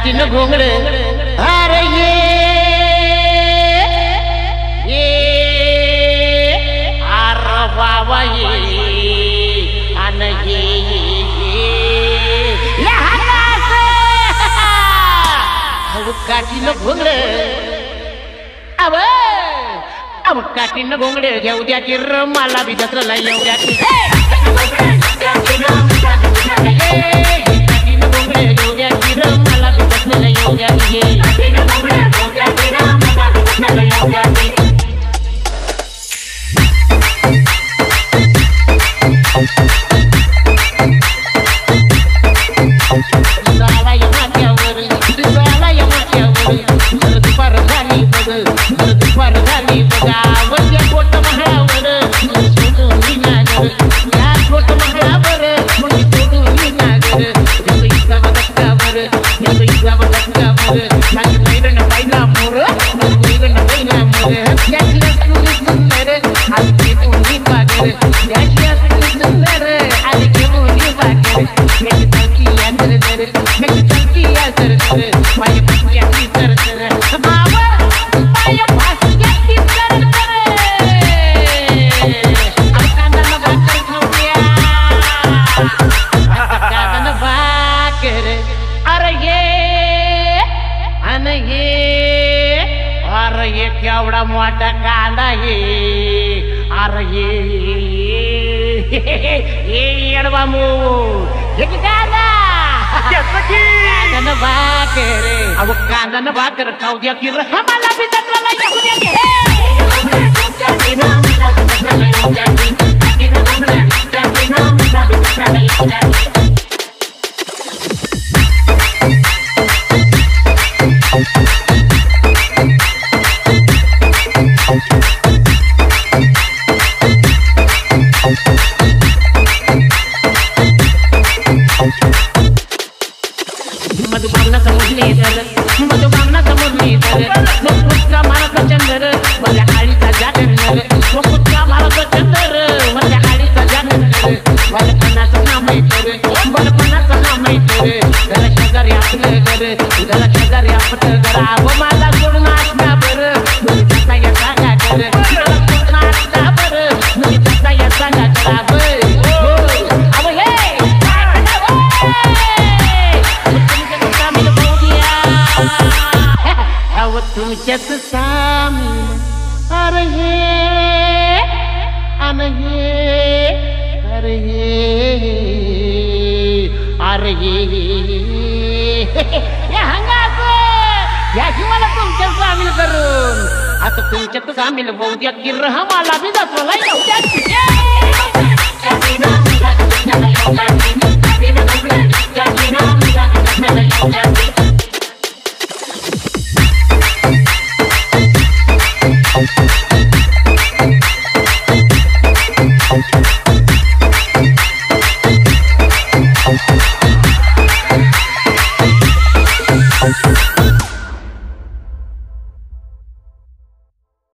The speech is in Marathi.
काठीन घोंगड अरे ये अरे बाबा ये अन ये काठीन घोंगड अब काठीन घोंगड घेऊ द्या की मला बी दसऱ्याला येऊ द्या की काठीन घोंगड घेऊ द्या की मला बी दसऱ्याला येऊ द्या की केवढा मोठा कांदा हे अरे ये येडवामू हे की कांदा कांदा भाकर अब कांदा न भाकर खाऊ द्या की आम्हाला बी दसऱ्याला येऊ द्या की मधुबावना समोर नेदर मुकुटचा मारत चंदर माझ्या आळीचा जागर मुकुटचा मारत चंदर माझ्या आळीचा जागर बालपणाचं नाम तर बालपणाचं नाम तर जरा शेजारी आपलं घर जरा शेजारी आपलं घर व मला सोडून असता बरं मुली जाता या सांगा कर मला सोडून असता बरं मुली जाता या सांगा करा तुमच्याच सामील अरे हे याची मला तुमच्यात सामील करून आता तुमच्यात सामील होऊ द्या की मला बी दसऱ्याला येऊ द्या